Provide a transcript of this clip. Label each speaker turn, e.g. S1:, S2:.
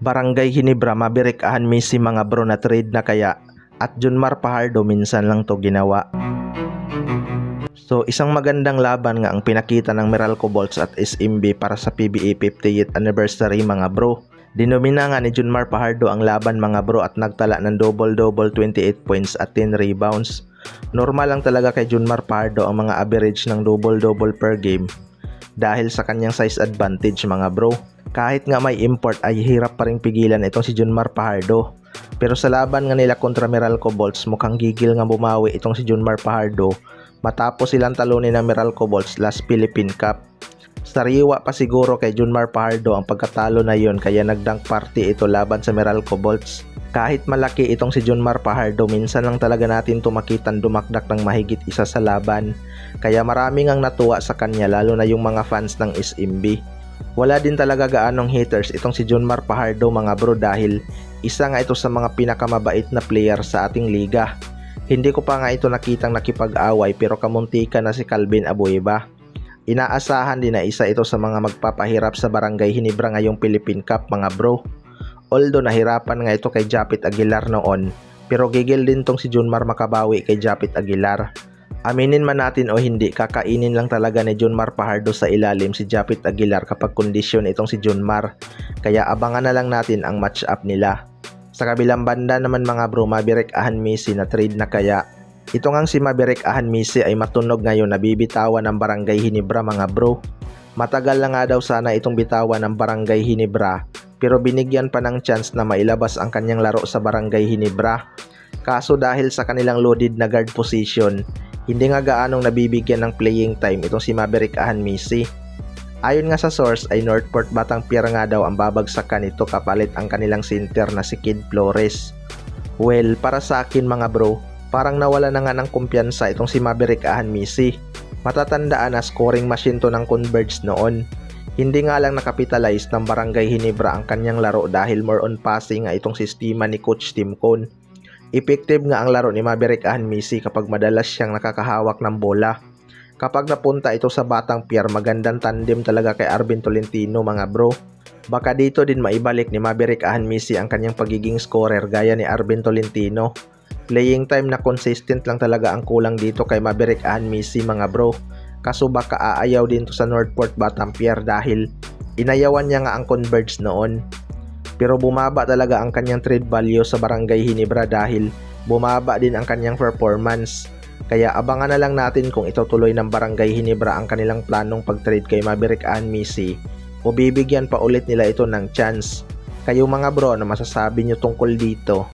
S1: Barangay Ginebra, Maverick Ahan Messi mga bro na trade na kaya, at Junmar Fajardo minsan lang to ginawa. So isang magandang laban nga ang pinakita ng Meralco Bolts at SMB para sa PBA 50th anniversary mga bro. Dinomina nga ni Junmar Fajardo ang laban mga bro at nagtala ng double-double 28 points at 10 rebounds. Normal lang talaga kay Junmar Fajardo ang mga average ng double-double per game dahil sa kanyang size advantage mga bro. Kahit nga may import ay hirap pa rin pigilan itong si Junmar Fajardo. Pero sa laban nga nila kontra Meralco Bolts, mukhang gigil nga bumawi itong si Junmar Fajardo matapos silang talunin ng Meralco Bolts last Philippine Cup. Sariwa pa siguro kay Junmar Fajardo ang pagkatalo na yon kaya nagdunk party ito laban sa Meralco Bolts. Kahit malaki itong si Junmar Fajardo, minsan lang talaga natin tumakitan dumakdak ng mahigit isa sa laban. Kaya maraming ang natuwa sa kanya lalo na yung mga fans ng SMB. Wala din talaga gaanong haters itong si Junmar Fajardo mga bro dahil isa nga ito sa mga pinakamabait na player sa ating liga. Hindi ko pa nga ito nakitang nakipag-away pero kamuntika na si Calvin Abueva. Inaasahan din na isa ito sa mga magpapahirap sa Barangay Ginebra ngayong Philippine Cup mga bro. Although nahirapan nga ito kay Japit Aguilar noon, pero gigil din tong si Junmar makabawi kay Japit Aguilar. Aminin man natin o hindi, kakainin lang talaga ni Junmar Fajardo sa ilalim si Japit Aguilar kapag kondisyon itong si Junmar. Kaya abangan na lang natin ang match up nila. Sa kabilang banda naman mga bro, Maverick Ahan Messi na trade na kaya. Ito ngang si Maverick Ahan Messi ay matunog ngayon na bibitawan ng Barangay Ginebra mga bro. Matagal na nga daw sana itong bitawan ng Barangay Ginebra, pero binigyan pa ng chance na mailabas ang kanyang laro sa Barangay Ginebra. Kaso dahil sa kanilang loaded na guard position, hindi nga gaanong nabibigyan ng playing time itong si Maverick Ahan Messi. Ayon nga sa source ay Northport Batang Pier nga daw ang babagsakan nito kapalit ang kanilang center na si Kid Flores. Well, para sa akin mga bro, parang nawala na nga ng kumpiyansa itong si Maverick Ahan Messi. Matatandaan na scoring machine to ng Converge noon. Hindi nga lang nakapitalize ng Barangay Ginebra ang kanyang laro dahil more on passing nga itong sistema ni Coach Tim Cone. Effective nga ang laro ni Maverick Ahan Messi kapag madalas siyang nakakahawak ng bola. Kapag napunta ito sa Batang Pier, magandang tandem talaga kay Arvin Tolentino mga bro. Baka dito din maibalik ni Maverick Ahan Messi ang kanyang pagiging scorer gaya ni Arvin Tolentino. Playing time na consistent lang talaga ang kulang dito kay Maverick Ahan Messi mga bro. Kaso baka aayaw din to sa Northport Batang Pier dahil inayawan niya nga ang Converge noon. Pero bumaba talaga ang kanyang trade value sa Barangay Ginebra dahil bumaba din ang kanyang performance. Kaya abangan na lang natin kung ito tuloy ng Barangay Ginebra ang kanilang planong pag-trade kay Maverick Ahan Messi o bibigyan pa ulit nila ito ng chance. Kayo mga bro, na masasabi nyo tungkol dito?